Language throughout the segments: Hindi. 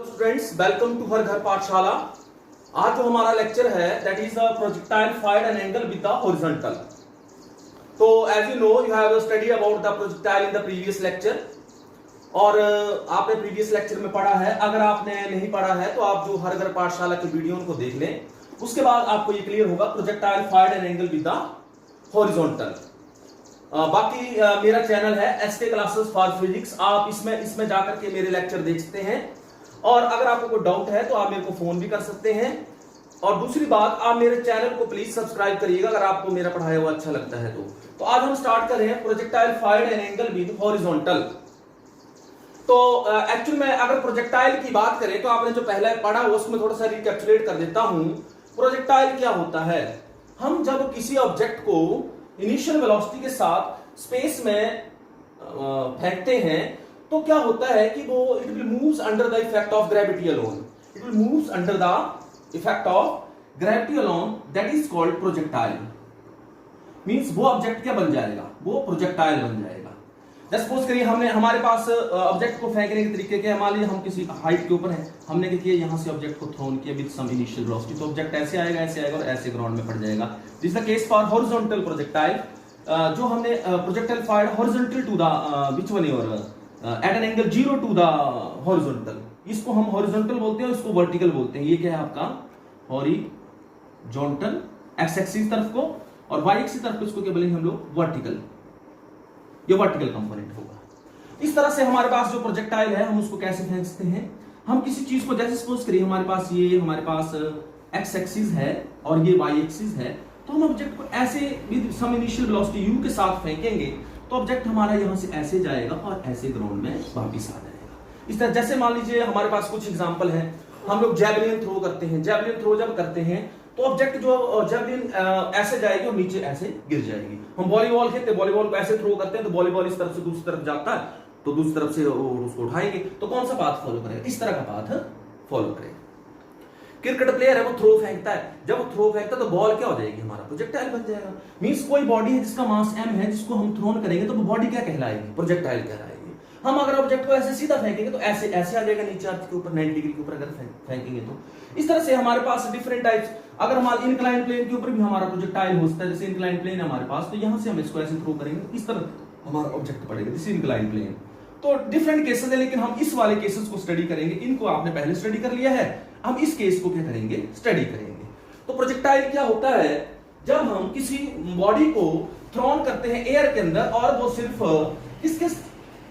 स्टूडेंट्स, वेलकम टू हर घर पाठशाला। आज जो हमारा लेक्चर है that is a projectile fired an angle with the horizontal. तो as you know you have study about the projectile in the previous lecture और आपने प्रीवियस लेक्चर में पढ़ा है। अगर आपने नहीं पढ़ा है तो आप जो हर घर पाठशाला के वीडियो को देख लें, उसके बाद आपको ये क्लियर होगा projectile fired an angle with the horizontal. बाकी मेरा चैनल है एसके क्लासेस फॉर फिजिक्स, आप इसमें जाकर के मेरे लेक्चर देख सकते हैं। और अगर आपको कोई डाउट है तो आप मेरे को फोन भी कर सकते हैं। और दूसरी बात, आप मेरे चैनल को प्लीज सब्सक्राइब करिएगा अगर आपको मेरा पढ़ाया हुआ अच्छा लगता है तो आज हम स्टार्ट कर रहे हैं projectile fired an angle with horizontal. तो एक्चुअल में अगर प्रोजेक्टाइल की बात करें तो आपने जो पहले पढ़ा उसमें थोड़ा सा रिकैप्चुलेट कर देता हूं। प्रोजेक्टाइल क्या होता है? हम जब किसी ऑब्जेक्ट को इनिशियल वेलोसिटी के साथ स्पेस में फेंकते हैं तो क्या होता है कि वो it will moves under the effect of gravity alone. It will moves under the effect of gravity alone, that is called projectile. Means वो ऑब्जेक्ट क्या बन जाएगा? वो प्रोजेक्टाइल बन जाएगा। जस्ट सपोज करिए हमारे पास ऑब्जेक्ट को फेंकने के तरीके के, मान लीजिए हम किसी हाइट के ऊपर हैं, हमने क्या किया, यहां से ऑब्जेक्ट को थ्रोन किया विद सम इनिशियल वेलोसिटी, तो ऑब्जेक्ट ऐसे आएगा और ऐसे ग्राउंड में पड़ जाएगा। This is the case for horizontal projectile. जो हमने projectile fired horizontal to the which one your at an angle 0 to the horizontal, इसको हम हॉरिजॉन्टल बोलते हैं और इसको वर्टिकल बोलते हैं। ये क्या है आपका हॉरिजॉन्टल, एक्स एक्सिस तरफ को, और वाई एक्सिस तरफ को इसको क्या बोलेंगे हम लोग? वर्टिकल। ये वर्टिकल कंपोनेंट होगा। इस तरह से हमारे पास जो प्रोजेक्टाइल है हम उसको कैसे फेंक सकते हैं? हम किसी चीज को, जैसे सपोज करिए हमारे पास एक्स एक्सिस है और ये वाई एक्सिस है, तो हम ऑब्जेक्ट को ऐसे with some initial velocity u के साथ फेंकेंगे तो ऑब्जेक्ट हमारा यहां से ऐसे जाएगा और ऐसे ग्राउंड में वापस आ जाएगा। इस तरह जैसे मान लीजिए हमारे पास कुछ एग्जांपल है, हम लोग जैवलिन थ्रो करते हैं। जैवलिन थ्रो जब करते हैं तो ऑब्जेक्ट जो जैवलिन ऐसे जाएगी और नीचे ऐसे गिर जाएगी। हम वॉलीबॉल खेलते हैं, वॉलीबॉल को ऐसे थ्रो करते हैं तो वॉलीबॉल इस तरफ से दूसरी तरफ जाता है, तो दूसरी तरफ से उसको उठाएंगे तो कौन सा पाथ फॉलो करेगा? इस तरह का पाथ फॉलो करेगा। क्रिकेट प्लेयर है, वो थ्रो फेंकता है, जब वो थ्रो फेंकता है तो बॉल क्या हो जाएगी? हमारा प्रोजेक्टाइल बन जाएगा। मींस कोई बॉडी है जिसका मास m है, जिसको हम थ्रोन करेंगे तो वो बॉडी क्या कहलाएगी? प्रोजेक्टाइल कहलाएगी। हम अगर ऑब्जेक्ट को ऐसे सीधा फेंकेंगे तो ऐसे ऐसे आ जाएगा नीचे अर्थ के ऊपर 90 डिग्री के ऊपर अगर फेंकेंगे तो। इस तरह से हमारे पास डिफरेंट टाइप्स, अगर हमारे इंक्लाइन प्लेन के ऊपर भी हमारा प्रोजेक्टाइल होता है, जैसे इंक्लाइन प्लेन है हमारे पास, तो यहां से हम इसको ऐसे थ्रो करेंगे, इस तरह हमारा ऑब्जेक्ट पड़ेगा, दिस इज इंक्लाइन प्लेन। तो डिफरेंट केसेस है, लेकिन हम इस वाले केसेस को स्टडी करेंगे। इनको आपने पहले स्टडी कर लिया है, हम इस केस को क्या करेंगे? स्टडी करेंगे। तो प्रोजेक्टाइल क्या होता है? जब हम किसी बॉडी को थ्रोन करते हैं एयर के अंदर और वो सिर्फ किसके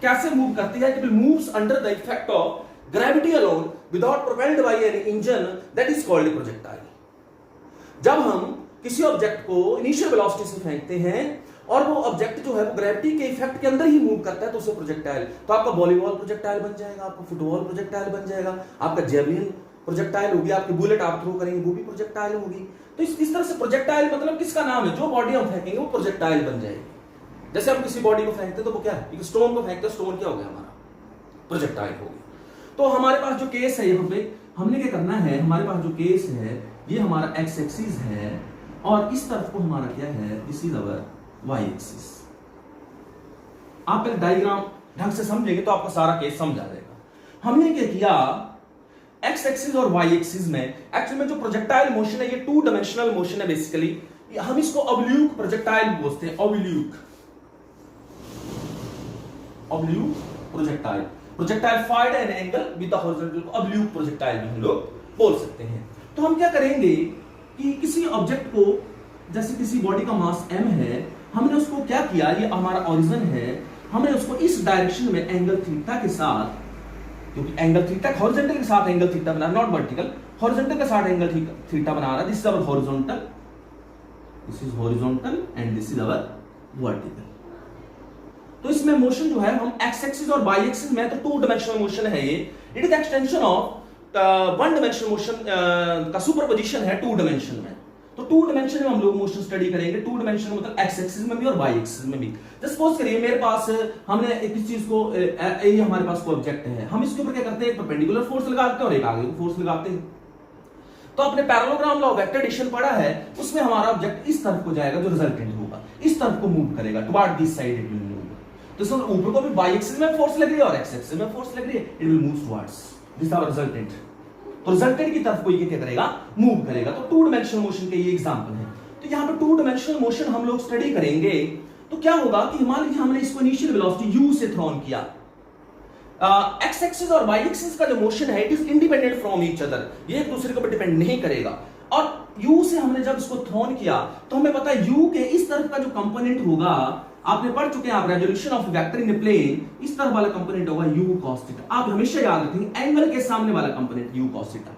कैसे मूव करती है? It will moves under the effect of gravity alone without propelled by any engine, that is called projectile. जब हम किसी ऑब्जेक्ट को इनिशियल वेलोसिटी से फेंकते हैं और वो ऑब्जेक्ट जो है वो ग्रेविटी के इफेक्ट के अंदर ही मूव करता है तो उसे प्रोजेक्टाइल। तो आपका वॉलीबॉल प्रोजेक्टाइल बन जाएगा, आपका फुटबॉल प्रोजेक्टाइल बन जाएगा, आपका जेवलिन प्रोजेक्टाइल होगी, आपकी बुलेट आप थ्रो करेंगे वो भी प्रोजेक्टाइल होगी। तो इस तरह से प्रोजेक्टाइल मतलब किसका नाम है? जो बॉडी हम फेंकेंगे वो प्रोजेक्टाइल बन जाएगी। जैसे हम किसी बॉडी को फेंकते तो वो क्या है? एक स्टोन को फेंकते, स्टोन क्या हो गया? हमारा प्रोजेक्टाइल हो गया। तो हमारे पास जो केस है यहाँ पे हमने क्या करना है, हमारे पास जो केस है ये हमारा एक्स एक्सिस है और इस तरफ को हमारा क्या है? This is our y axis. आप एक डायग्राम ढंग से समझेंगे तो आपका सारा केस समझ आ जाएगा। हमने क्या किया, एक्स एक्सिस और वाई एक्सिस में एक्चुअली में जो प्रोजेक्टाइल मोशन है ये 2 डायमेंशनल मोशन है बेसिकली। हम इसको ऑब्ल्यूक प्रोजेक्टाइल बोलते हैं, oblique projectile. Projectile fired an angle with the horizontal को ऑब्ल्यूक प्रोजेक्टाइल भी हम लोग बोल सकते हैं। तो हम क्या करेंगे कि किसी ऑब्जेक्ट को, जैसे किसी बॉडी का मास m है, हमने उसको क्या किया, ये हमारा ओरिजिन है, हमने उसको इस डायरेक्शन में एंगल थीटा के साथ, क्योंकि एंगल थीटा हॉरिजॉन्टल के साथ एंगल थीटा बना, नॉट वर्टिकल, हॉरिजॉन्टल के साथ एंगल थीटा बना रहा है। This is our horizontal, this is horizontal and this is our vertical. तो इसमें मोशन जो है हम एक्स एक्सिस और वाई एक्सिस में, तो 2 डायमेंशनल मोशन है ये। It is extension of 1 dimensional motion का सुपरपोजिशन है 2 डायमेंशन में। तो 2 डायमेंशन में हम लोग मोशन स्टडी करेंगे। 2 डायमेंशन मतलब एक्स एक्सिस में भी और वाई एक्सिस में भी। जस्ट सपोज करिए मेरे पास, हमने किसी चीज को, ये हमारे पास कोई ऑब्जेक्ट है, हम इसके ऊपर क्या करते हैं? एक परपेंडिकुलर फोर्स लगाते हैं और एक आगे को फोर्स लगाते हैं। तो अपने parallelogram law of vector addition पढ़ा है, उसमें हमारा ऑब्जेक्ट इस तरफ को जाएगा, जो रिजल्टेंट होगा इस तरफ को मूव करेगा, toward this side it will move. तो ऊपर को भी वाई एक्सिस में फोर्स लग रही है और एक्स एक्सिस में फोर्स लग रही है, it will move towards this our resultant. तो रिजल्टेंट की तरफ कोई क्या करेगा, मूव करेगा। तो टू डायमेंशनल मोशन के ये एग्जांपल है। तो यहां पे टू डायमेंशनल मोशन हम लोग स्टडी करेंगे तो क्या होगा कि मान लीजिए हमने इसको इनिशियल वेलोसिटी u से थ्रोन किया, एक्स एक्सिस और वाई एक्सिस का जो मोशन है it is independent from each other, ये एक दूसरे के ऊपर डिपेंड नहीं करेगा। और u से हमने जब इसको थ्रोन किया तो हमें पता है u के इस तरफ का जो कंपोनेंट होगा, आपने पढ़ चुके हैं आप resolution of vector in plane, इस तरफ वाला कंपोनेंट होगा u cos थीटा। आप हमेशा याद रखेंगे एंगल के सामने वाला component u cos theta,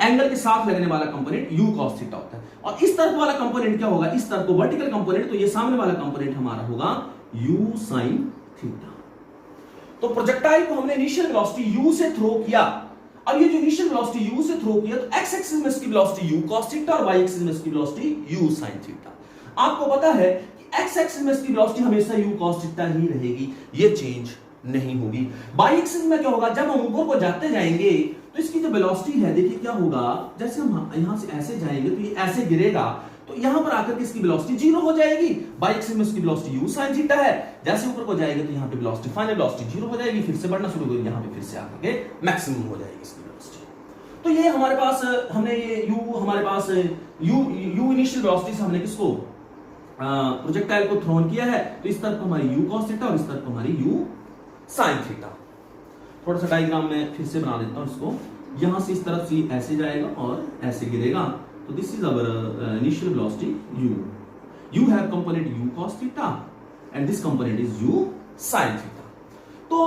angle के साथ लगने वाला कंपोनेंट u cos थीटा होता है। और इस तरफ वाला कंपोनेंट क्या होगा, इस तरफ को वर्टिकल कंपोनेंट, तो ये सामने वाला कंपोनेंट हमारा होगा u sin थीटा। तो प्रोजेक्टाइल को हमने इनिशियल वेलोसिटी u से थ्रो किया। अब ये जो इनिशियल वेलोसिटी u से थ्रो किया तो x एक्सिस में इसकी वेलोसिटी u cos थीटा और y एक्सिस में इसकी वेलोसिटी u sin थीटा। आपको पता है कि x एक्सिस में इसकी वेलोसिटी हमेशा u cos थीटा ही रहेगी, ये चेंज नहीं होगी। y एक्सिस में क्या होगा, जब हम ऊपर को जाते जाएंगे तो इसकी जो वेलोसिटी है देखिए क्या होगा, जैसे हम यहां से ऐसे जाएंगे तो ये ऐसे गिरेगा, तो यहां पर आकर के इसकी वेलोसिटी जीरो हो जाएगी। y एक्सिस में इसकी वेलोसिटी u sin थीटा है, जैसे ऊपर को जाएंगे तो यहां पे वेलोसिटी फाइनल वेलोसिटी जीरो हो जाएगी, फिर से बढ़ना शुरू होगी, यहां पे फिर से आकर के मैक्सिमम हो जाएगी इसकी वेलोसिटी। तो ये हमारे पास हमने ये u हमारे पास u इनिशियल वेलोसिटी से हमने किसको प्रोजेक्टाइल को थ्रोन किया है, तो इस तरफ हमारी u cos थीटा और इस तरफ हमारी u sin थीटा। थोड़ा सा डायग्राम में फिर से बना देता हूं इसको, यहां से इस तरफ से ऐसे जाएगा और ऐसे गिरेगा, तो this is our initial velocity u। You have component u cos theta and this component is u sin theta। तो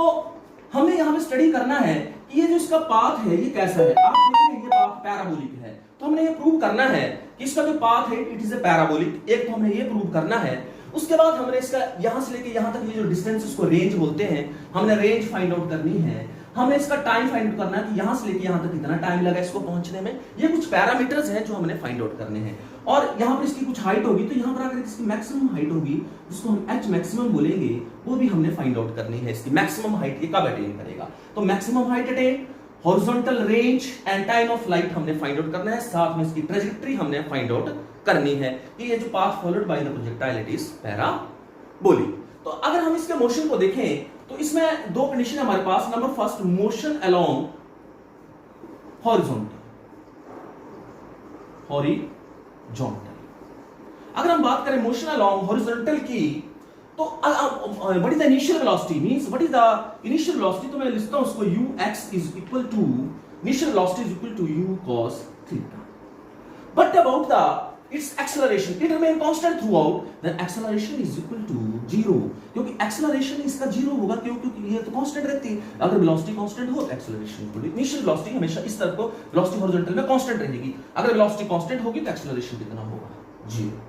हमें यहां पे स्टडी करना है कि ये जो इसका पाथ है ये कैसा है। आप देखेंगे ये पाथ पैराबोलिक है, तो हमने ये प्रूव करना है कि इसका जो पाथ है इट इज ए पैराबोलिक। एक तो हमने ये प्रूव करना है, उसके बाद हमने इसका यहां से लेके यहां तक ये जो डिस्टेंस इसको रेंज बोलते हैं, हमने रेंज फाइंड आउट करनी है। हमने इसका टाइम फाइंड आउट करना है कि यहां से लेके यहां तक कितना टाइम लगा इसको पहुंचने में। ये कुछ पैरामीटर्स हैं जो हमने फाइंड आउट करने हैं। और यहां पर इसकी कुछ हाइट होगी, तो यहां पर आकर इसकी मैक्सिमम हाइट होगी जिसको हम h मैक्सिमम बोलेंगे, वो भी हमने फाइंड आउट करनी है। इसकी मैक्सिमम हाइट ये कब अटेन करेगा, तो maximum height attain, horizontal range and time of flight हमने फाइंड आउट करना है, साथ में इसकी ट्रेजेक्टरी हमने फाइंड आउट करनी है कि ये जो path followed by the projectile it is parabolic. तो अगर हम इसके मोशन को देखें तो इसमें दो कंडीशन हमारे पास। Number first, motion along horizontal, अगर हम बात करें मोशन अलोंग हॉरिजॉन्टल की, तो what is the initial velocity, means what is the initial velocity, तो मैं लिखता हूं उसको ux is equal to initial velocity is equal to u cos theta. But about the its acceleration, it remain constant throughout, then acceleration is equal to 0, क्योंकि acceleration इसका 0 होगा क्योंकि ये तो constant रहती है। अगर velocity constant हो तो acceleration equal to initial velocity हमेशा इस तरफ को velocity horizontal में constant रहेगी, अगर velocity constant होगी तो acceleration कितना होगा, 0।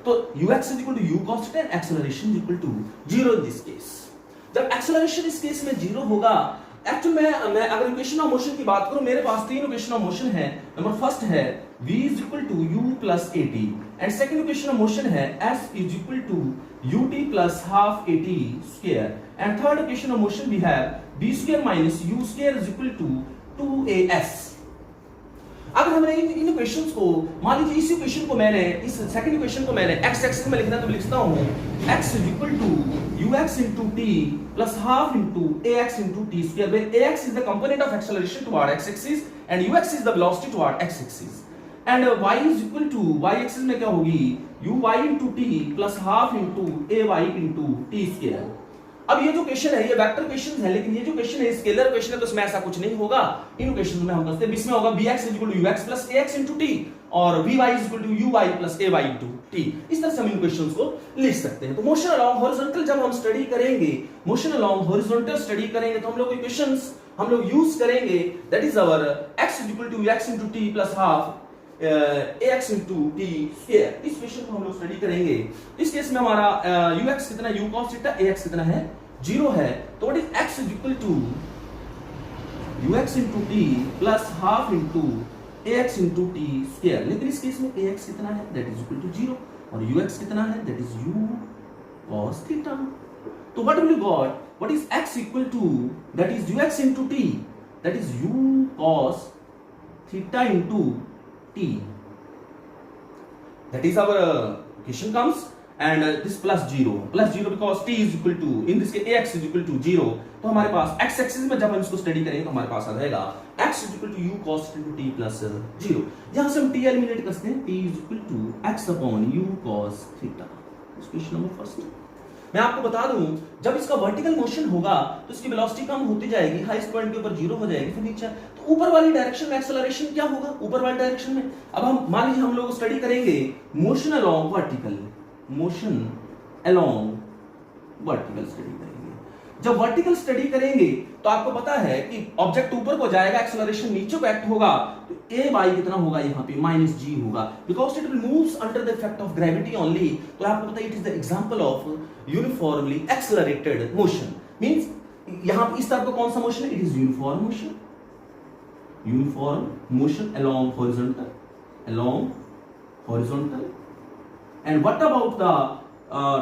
तो ux is equal to u cos theta and acceleration is equal to 0 in this case। जब acceleration इस केस में 0 होगा, एक्चुअली मैं अगर इक्वेशन ऑफ मोशन की बात करूं, मेरे पास तीन इक्वेशन ऑफ मोशन है। नंबर फर्स्ट है v is equal to u plus at, and second equation of motion है s is equal to ut plus half at square, and third equation of motion we have b square minus u square is equal to 2as। अगर हमने इन इक्वेशंस को, मान लीजिए इस इक्वेशन को मैंने, इस सेकंड इक्वेशन को मैंने x एक्सिस में लिखना, तो लिखता हूं x is equal to ux into t plus half into ax into t square, where ax is the component of acceleration toward x axis and ux is the velocity toward x axis, and y is equal to y axis में क्या होगी uy into t plus half into ay into t square। अब ये जो क्वेश्चन है ये वेक्टर क्वेश्चन है, लेकिन ये जो क्वेश्चन है स्केलर क्वेश्चन है, तो इसमें ऐसा कुछ नहीं होगा। इन क्वेश्चन में हम करते हैं, इसमें होगा bx is equal to ux plus ax into t और vy is equal to uy plus ay into t। इस तरह से हम इन क्वेश्चंस को लिख सकते हैं। तो मोशन अलोंग हॉरिजॉन्टल जब हम स्टडी करेंगे, मोशन अलोंग हॉरिजॉन्टल स्टडी करेंगे, तो हम लोग इक्वेशंस हम लोग यूज करेंगे, that is our x is equal to x into t plus half ax into t square। इस क्वेश्चन को हम लोग स्टडी करेंगे। इस केस में हमारा ux कितना, u cos थीटा, ax कितना है, 0 है, तो what is x is equal to ux into t plus half into ax into t square। लेकिन इस केस में ax कितना है, दैट इज इक्वल टू 0, और ux कितना है, that is u cos theta. तो what will you got, what is x equal to, that is ux into t, that is u cos theta into t, that is our question comes, and this plus 0 because t is equal to in this case ax is equal to 0, तो हमारे पास x एक्सिस में जब हम इसको स्टडी करेंगे तो हमारे पास आ जाएगा x is equal to u cos into t plus 0। यहां से हम t एलिमिनेट करते हैं, t is equal to x upon u cos theta. Question number first. मैं आपको बता दूं जब इसका वर्टिकल मोशन होगा तो इसकी वेलोसिटी कम होती जाएगी, हाईएस्ट पॉइंट के ऊपर 0 हो जाएगी, फिर नीचे तो ऊपर वाली डायरेक्शन में एक्सेलरेशन क्या होगा, ऊपर वाली डायरेक्शन में। अब हम मान लीजिए हम लोग स्टडी करेंगे motion along vertical, motion along vertical study करेंगे। जब वर्टिकल स्टडी करेंगे तो आपको पता है कि ऑब्जेक्ट ऊपर को जाएगा, एक्सेलरेशन नीचे को एक्ट होगा, तो a बाई कितना होगा यहाँ पे -g होगा, because it will moves under the effect of gravity only. तो आपको पता है it is the example of uniformly accelerated motion. Means यहाँ पे इस तरह का कौन सा मोशन है, it is uniform motion, uniform motion along horizontal, along horizontal. And what about the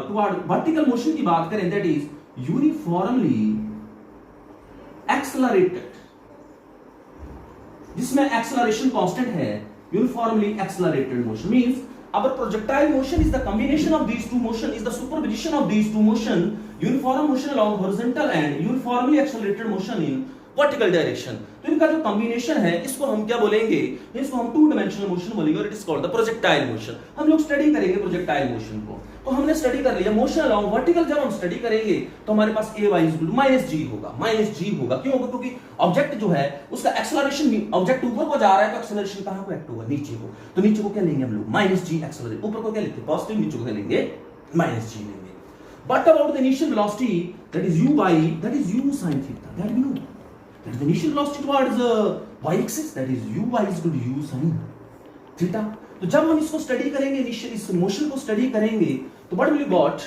toward vertical motion की बात करें, दैट इज यूनिफॉर्मली एक्सेलरेटेड, जिसमें एक्सेलरेशन कांस्टेंट है। Uniformly accelerated motion means our projectile motion is the combination of these two motion, is the superposition of these two motion, uniform motion along horizontal and uniformly accelerated motion in vertical direction। तो इनका जो कॉम्बिनेशन है इसको हम क्या बोलेंगे, इसको हम टू डायमेंशनल मोशन बोलेंगे और it is called the projectile motion. हम लोग स्टडी करेंगे प्रोजेक्टाइल मोशन को, तो हमने स्टडी कर लिया मोशन अलोंग वर्टिकल। जब हम स्टडी करेंगे तो हमारे पास a y -g होगा, -g होगा। क्यों होगा, क्योंकि ऑब्जेक्ट जो है उसका एक्सेलरेशन, ऑब्जेक्ट ऊपर को जा रहा है तो एक्सेलरेशन कहां को एक्ट होगा, नीचे को। तो नीचे को क्या लेंगे हम लोग, -g एक्सेलरेशन। ऊपर को क्या लेंगे पॉजिटिव, नीचे को क्या लेंगे -g लेंगे। But about the initial velocity that is u by that is u sin theta, that we know that is the initial velocity towards y axis, that is u y is equal to u sin theta। तो जब हम इसको स्टडी करेंगे, इनिशियल इस मोशन को स्टडी करेंगे, तो what will you got,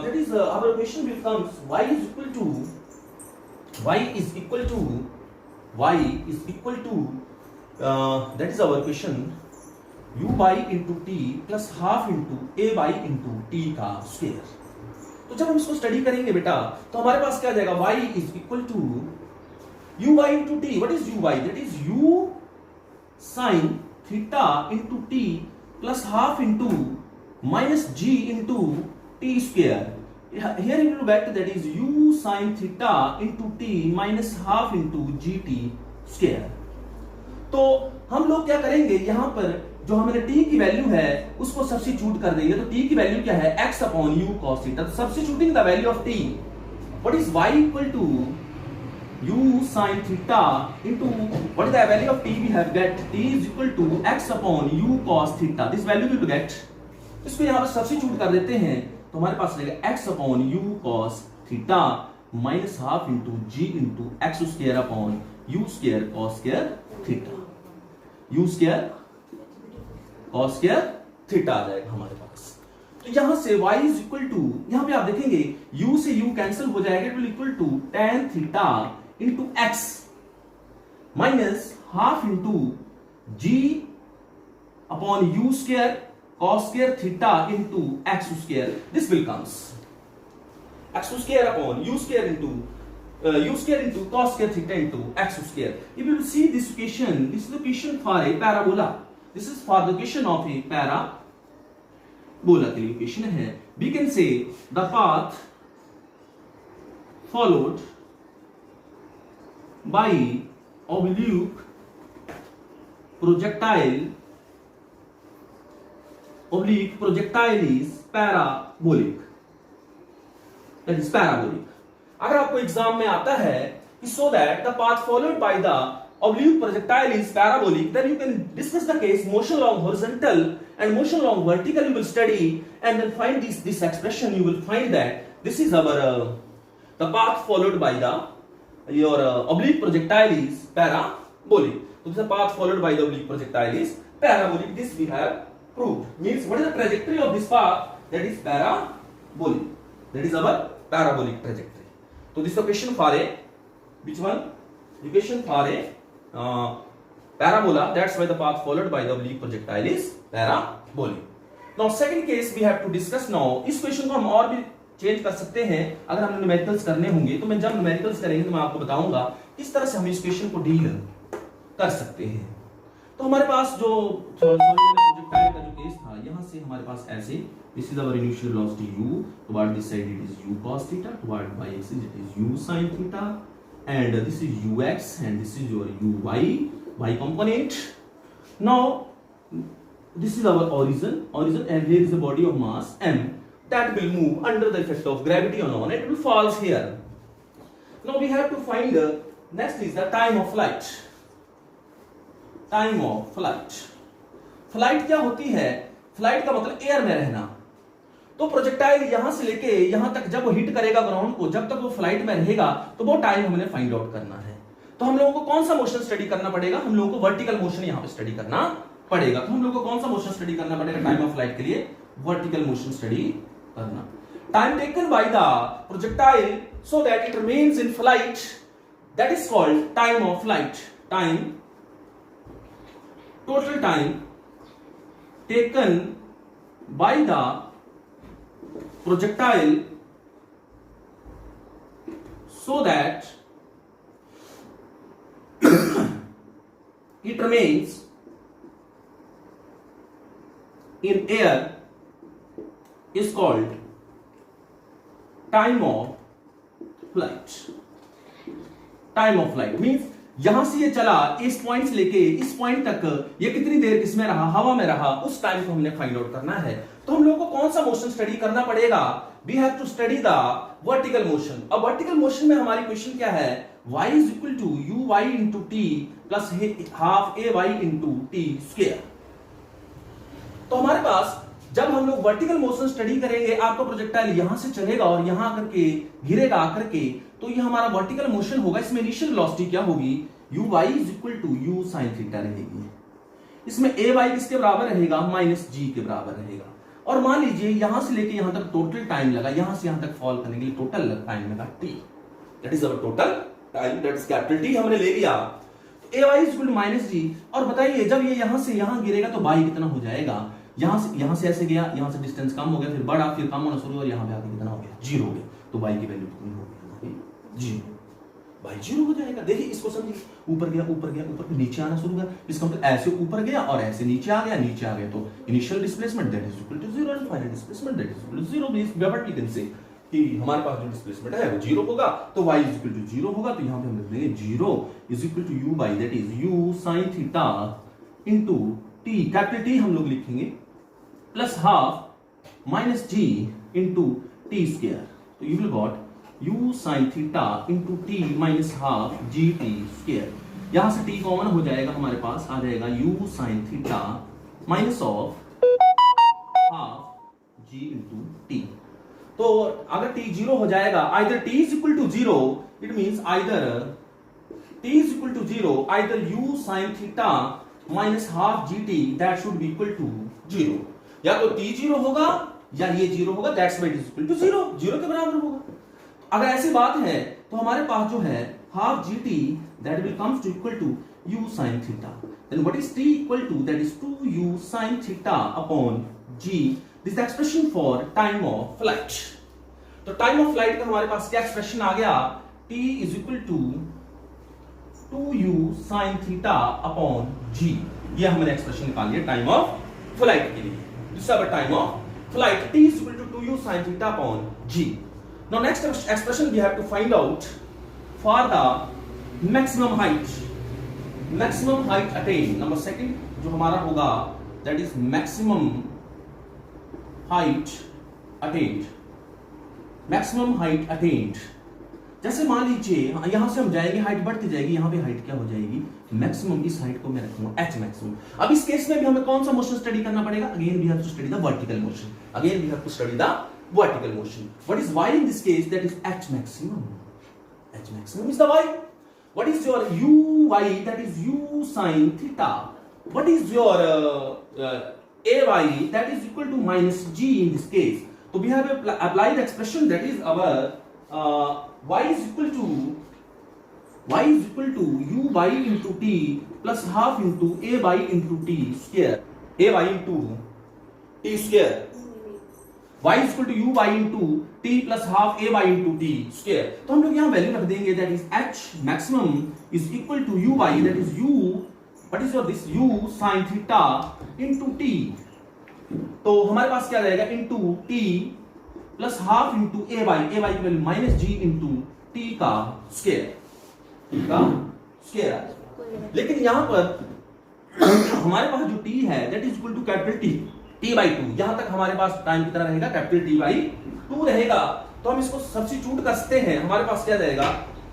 that is our equation becomes y is equal to that is our equation u by into t plus half into a by into t का स्क्वायर। तो जब हम इसको स्टडी करेंगे बेटा तो हमारे पास क्या आ जाएगा, y is equal to u by into t। what is u by, that is u sin theta into t plus half into minus g into t square। Here you will get that is u sin theta into t minus half into gt square। तो हम लोग क्या करेंगे, यहां पर जो हमने t की वैल्यू है उसको सब्स्टिट्यूट कर देंगे। तो t की वैल्यू क्या है, x upon u cos theta। Substituting the value of t, what is y equal to u sin theta into what is the value of t we have get, t is equal to x upon u cos theta। this value we will get, इसको यहां पर सब्स्टिट्यूट कर देते हैं तो हमारे पास रहेगा x upon u cos theta minus half into g into x square upon u square cos square theta, u square cos square theta आ जाएगा हमारे पास। तो यहां से y is equal to, यहां पे आप देखेंगे u से u कैंसिल हो जाएगा, it will equal to tan theta into x minus half into g upon u square cos square theta into x square। this will comes x square upon u square into cos square theta into x square। if you will see this equation, this is the equation for a parabola, this is for the equation of a parabola के लिए equation है। we can say the path followed by oblique projectile is parabolic, that is parabolic। अगर आपको एग्जाम में आता है कि so that the path followed by the oblique projectile is parabolic, then you can discuss the case motion along horizontal and motion along vertical you will study and then find this expression, you will find that this is our the path followed by the your oblique projectile is parabolic। So the path followed by the oblique projectile is parabolic, this we have proved। means what is the trajectory of this path, that is parabolic, that is our parabolic trajectory। so this is the question for a, which one, equation for a parabola, that's why the path followed by the oblique projectile is parabolic। now second case we have to discuss now। इस क्वेश्चन को हम और भी चेंज कर सकते हैं अगर हम न्यूमेरिकल्स करने होंगे, तो मैं जब न्यूमेरिकल्स करेंगे तो मैं आपको बताऊंगा किस तरह से हम इस क्वेश्चन को डील कर सकते हैं। तो हमारे पास जो प्रोजेक्टाइल का जो केस था था, यहां से हमारे पास ऐसे, this is our initial velocity u, toward this side it is u cos theta, toward y axis it is u sin theta, and this is ux and this is your y component. Now this is our origin, and here is the body of mass m that will move under the effect of gravity on, it will fall here. Now we have to find next is the time of flight. Time of flight. Flight क्या होती है? फ्लाइट का मतलब एयर में रहना। तो प्रोजेक्टाइल यहां से लेके यहां तक जब वो हिट करेगा ग्राउंड को, जब तक वो फ्लाइट में रहेगा तो वो टाइम हमने फाइंड आउट करना है। तो हम लोगों को कौन सा मोशन स्टडी करना पड़ेगा? हम लोगों को वर्टिकल मोशन यहां पे स्टडी करना पड़ेगा। तो हम लोगों को कौन सा मोशन स्टडी करना पड़ेगा टाइम ऑफ फ्लाइट के लिए? वर्टिकल मोशन स्टडी करना। Time taken by the projectile so that it remains in flight, that is called time of flight. Time, total time taken by the projectile so that it remains in air is called time of flight. Time of flight means यहां से ये चला, इस पॉइंट से लेके इस पॉइंट तक ये कितनी देर किसमें रहा? हवा में रहा। उस टाइम को हमने फाइंड आउट करना है। तो हम लोगों को कौन सा मोशन स्टडी करना पड़ेगा? We have to study the vertical motion. अब वर्टिकल मोशन में हमारी क्वेश्चन क्या है? y is equal to u y into t plus half a y into t square. तो हमारे पास जब हम लोग वर्टिकल मोशन स्टडी करेंगे, आपका प्रोजेक्टाइल यहां से चलेगा और यहां आकर के गिरेगा आकर के, तो ये हमारा वर्टिकल मोशन होगा। इसमें इनिशियल वेलोसिटी क्या होगी? u y is equal to u sin theta रहेगी। इसमें a y किसके बराबर रहेगा? माइनस g के बराबर रहेगा। और मान लीजिए यहां से लेके यहां तक टोटल टाइम लगा, यहां से यहां तक फॉल करने के लिए टोटल टाइम लगा t, that is our total time, that is capital T हमने ले लिया। तो a y is equal to minus g। और बताइए जब ये यहां से यहां गिरेगा तो y कितना हो जाएगा? यहां से ऐसे गया, यहां से डिस्टेंस कम हो गया, फिर बढ़ा, फिर कम होना शुरू हुआ, यहां पे आके कितना हो गया? 0 हो गया। तो y की वैल्यू कितनी हो गई? 0। y 0 हो जाएगा। देखिए इसको समझिए, ऊपर गया, ऊपर गया, ऊपर से नीचे आना शुरू हुआ। इसका मतलब ऐसे ऊपर गया और ऐसे नीचे आ गया, नीचे आ गया। तो initial displacement that is equal to 0 and final displacement that is equal to 0। Means what we can say कि हमारे पास जो डिस्प्लेसमेंट है वो 0 होगा, तो y इज इक्वल टू 0 होगा। तो यहां पे हम लिख देंगे 0 is equal to u by that is u sin theta into t, capital T हम लोग लिखेंगे, plus half minus g into t square. तो you will got u sin theta into t minus half gt square. यहां से t कॉमन हो जाएगा, हमारे पास आ जाएगा u sin theta minus of half g into t। तो अगर t 0 हो जाएगा, either t is equal to 0, it means either t is equal to 0, either u sin theta minus half gt that should be equal to 0। या तो t 0 होगा या ये 0 होगा, that's why it is equal to 0, 0 के बराबर होगा। अगर ऐसी बात है तो हमारे पास जो है half gt that will comes to equal to u sin theta. Then what is t equal to? That is 2u sin theta upon g। This is the expression for time of flight. तो टाइम ऑफ फ्लाइट का हमारे पास क्या एक्सप्रेशन आ गया? t is equal to 2u sin theta upon g। ये हमने एक्सप्रेशन निकाल लिया टाइम ऑफ फ्लाइट के लिए। This is our time of flight, t is equal to 2u sin theta upon g. Now next expression we have to find out for the maximum height attained. Number second जो हमारा होगा that is maximum height attained। जैसे मान लीजिए यहां से हम जाएंगे, हाइट बढ़ती जाएगी, यहां पे हाइट क्या हो जाएगी? मैक्सिमम। इस हाइट को मैं रखूंगा h मैक्सिमम। अब इस केस में भी हमें कौन सा मोशन स्टडी करना पड़ेगा? Again we have to study the vertical motion. What is y in this case? that is h maximum is the y। what is your uy? that is u sin theta। what is your ay? that is equal to minus g in this case। so we have applied the expression that is our y is equal to u by into t plus half into a by into t square, a by into t square। y is equal to u by into t plus half a by into t square। तो हम लोग यहाँ वैल्यू रख देंगे, that is h maximum is equal to u by, that is u, what is your this u sin theta into t। तो हम लोग यहाँ वैल्यू रख देंगे, that is h maximum is equal to u by, that is u, what is your this u sin theta into t। तो हमारे पास क्या रहेगा, into t plus half into a y की value minus g into t का स्क्वायर लेकिन यहां पर हमारे पास जो टी है that is equal to capital t by 2। यहां तक हमारे पास टाइम कितना रहेगा, कैपिटल टी बाई 2 रहेगा। तो हम इसको सब्स्टिट्यूट करते हैं, हमारे पास क्या रहेगा,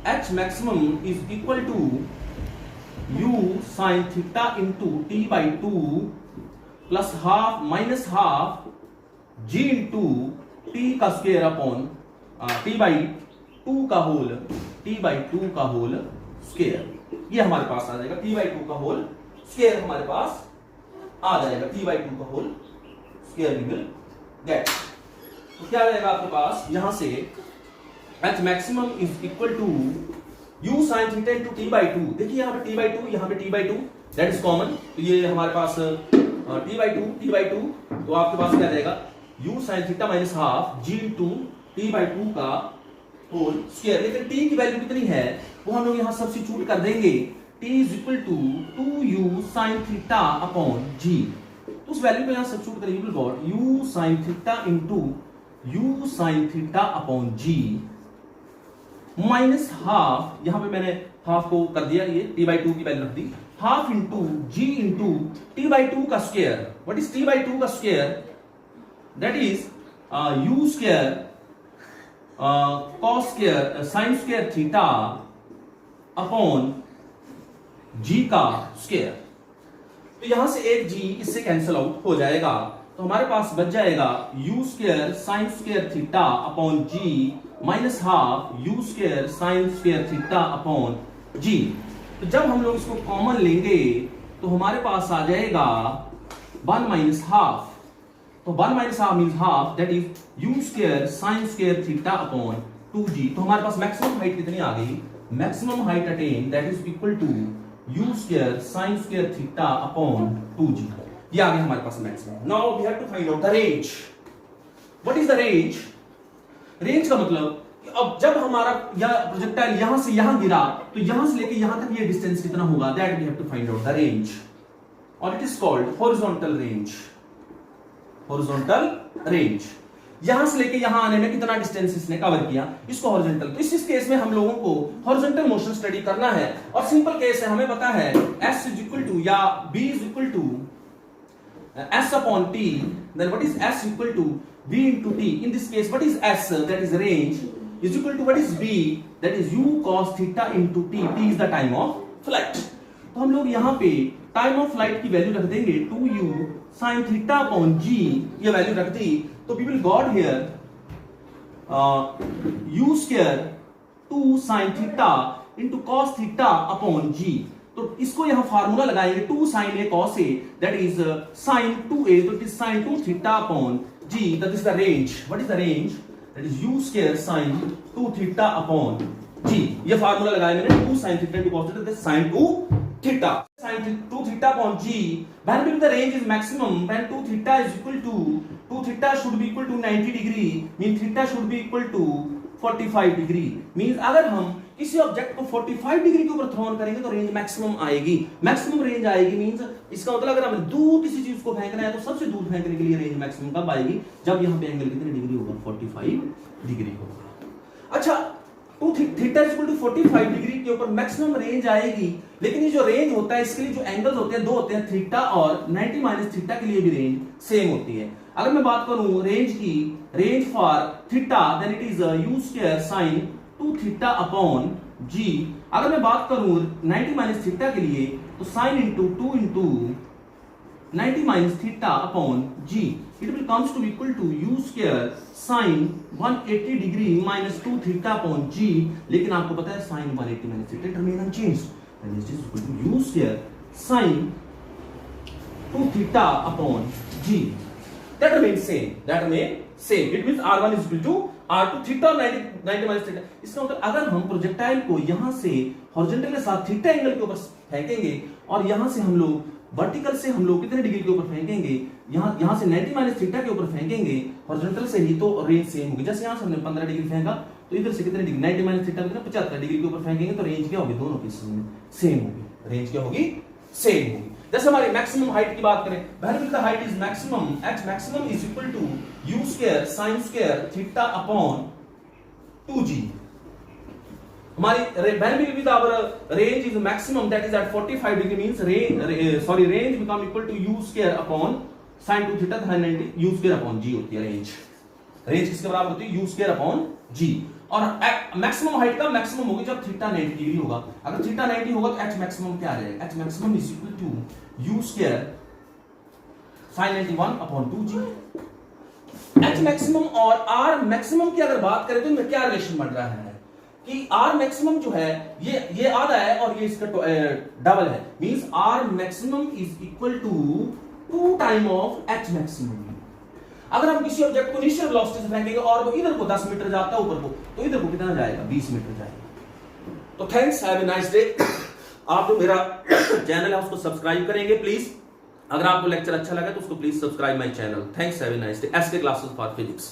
h maximum is equal to u sine theta into t by 2 plus half minus half g into t का स्क्वायर अपॉन टी बाई 2 का होल स्क्वायर। ये हमारे पास आ जाएगा टी बाई 2 का होल स्क्वायर हमारे पास आ जाएगा, टी बाई 2 का whole square we will get. तो क्या रहेगा आपके पास यहां से h maximum is equal to u sine theta into t by 2। देखिए यहां पे टी बाई 2, यहां पे t by 2 that is common, तो ये हमारे पास टी बाई 2 तो आपके पास क्या रहेगा, u sine theta minus half g into t by 2 का होल स्क्वायर। लेकिन टी की वैल्यू कितनी है वो हम लोग यहां सब्स्टिट्यूट कर देंगे, t is equal to 2u sine theta upon g. तो उस वैल्यू को यहां सब्स्टिट्यूट करेंगे, will got u sine theta into u sine theta upon g minus half, यहां पे मैंने हाफ को कर दिया, ये t बाई 2 की वैल्यू रख दी, हाफ इंटू g इंटू t बाई 2 का square. What is t by 2 का square, that is u square cos square sine square theta upon g का स्क्वायर। तो यहां से एक जी इससे कैंसिल आउट हो जाएगा, तो हमारे पास बच जाएगा u square sine square theta upon g minus half u square sine square theta upon g. तो जब हम लोग इसको कॉमन लेंगे तो हमारे पास आ जाएगा 1 माइनस हाफ, तो 1 minus half means half, that is u square sine square theta upon 2g। तो हमारे पास मैक्सिमम हाइट कितनी आ गई, maximum height attain that is equal to u square sine square theta upon 2g। ये आ गया हमारे पास maximum. Now we have to find out the range. What is the range, range का मतलब अब जब हमारा यह प्रोजेक्टाइल यहां से यहां गिरा तो यहां से लेके यहां तक ये डिस्टेंस कितना होगा, that we have to find out the range, और it is called horizontal range. Horizontal range, यहां से लेके यहां आने में कितना डिस्टेंस इसने कवर किया, इसको हॉरिजॉन्टल। तो इस केस में हम लोगों को हॉरिजॉन्टल मोशन स्टडी करना है, और सिंपल केस है, हमें पता है s इज इक्वल टू या b is equal to s upon t, then what is s equal to b into t। In this case what is s, that is range, is equal to what is b, that is u cos theta into t, t is the time of flight. तो हम लोग यहां पे टाइम ऑफ फ्लाइट की वैल्यू रख देंगे 2u sin theta upon g, ये वैल्यू रख दी, तो we will got here u square 2 sin theta into cos theta upon g। तो इसको यहां फार्मूला लगाएंगे 2 sin a cos a, that is sin 2a, तो it is sin 2 theta upon g, that is the range। what is the range, that is u square sin 2 theta upon g। ये फार्मूला लगाया मैंने 2 sin theta into cos theta, that is sin 2 theta sin 2 theta upon g, when the range is maximum, when 2 theta is equal to 2 theta should be equal to 90 degree, mean theta should be equal to 45 degree, means अगर हम किसी ऑब्जेक्ट को 45 डिग्री के ऊपर थ्रोन करेंगे तो रेंज मैक्सिमम आएगी। मैक्सिमम रेंज आएगी मींस इसका मतलब अगर हमें दूर किसी चीज को फेंकना है तो सबसे दूर फेंकने के लिए रेंज मैक्सिमम कब आएगी, जब यहाँ पे एंगल कितने डिग्री होगा, 45 डिग्री होगा। अच्छा, 2 थीटा इक्वल टू 45 डिग्री के ऊपर मैक्सिमम रेंज आएगी, लेकिन ये जो रेंज होता है इसके लिए जो एंगल्स होते हैं दो होते हैं, थीटा और 90 माइनस थीटा के लिए भी रेंज सेम होती है। अगर मैं बात करूं रेंज की, range for theta then it is u square sin 2 theta upon g। अगर मैं बात करूं 90 माइनस थीटा के लिए तो sin into 2 into 90 minus theta upon g, it will comes to equal to u square sin 180 degree minus 2 theta upon g। लेकिन आपको पता है sin 180 minus theta remain unchanged, and this is equal to u square sin 2 theta upon g, that remains same, that remain same, it means r1 is equal to r2 theta और 90 माइनस थीटा। इसका मतलब अगर हम प्रोजेक्टाइल को यहां से हॉरिजॉन्टल के साथ थीटा एंगल के ऊपर फेंकेंगे और यहां से हम लोग वर्टिकल से हम लोग कितने डिग्री के ऊपर फेंकेंगे, यहां से 90 माइनस थीटा के ऊपर फेंकेंगे हॉरिजॉन्टल से ही, तो रेंज सेम होगी। जैसे यहां से हमने 15 डिग्री फेंका तो इधर से कितने डिग्री 90 माइनस थीटा कितना 75 डिग्री के ऊपर फेंकेंगे तो रेंज क्या होगी, दोनों केसेस में सेम होगी, रेंज क्या होगी, सेम होगी। जैसे हमारी मैक्सिमम हाइट की बात करें, where the height is maximum, h maximum is equal to u square sin square theta upon 2g। हमारी when will be our range is maximum, that is at 45 degree, means range become equal to u square upon sin 2 theta, 90 u square upon g होती है रेंज किसके बराबर होती है, u square upon g। और मैक्सिमम हाइट का मैक्सिमम होगी जब थीटा 90 डिग्री होगा। अगर थीटा 90 होगा तो h मैक्सिमम क्या आ जाएगा, h maximum is equal to u square sin 91 upon 2g। h maximum और r मैक्सिमम की अगर बात करें तो इनमें क्या रिलेशन बन रहा है कि r मैक्सिमम जो है ये आधा है और ये इसका डबल है, means r maximum is equal to 2 time of h maximum. अगर हम किसी ऑब्जेक्ट को इनिशियल वेलोसिटी से फेंकेंगे और वो इधर को 10 मीटर जाता है ऊपर को, तो इधर को कितना जाएगा, 20 मीटर जाएगा। तो thanks, have a nice day. आप जो मेरा चैनल है उसको सब्सक्राइब करेंगे प्लीज। अगर आपको लेक्चर अच्छा लगा तो उसको please subscribe my channel. Thanks, have a nice day. SK classes for physics.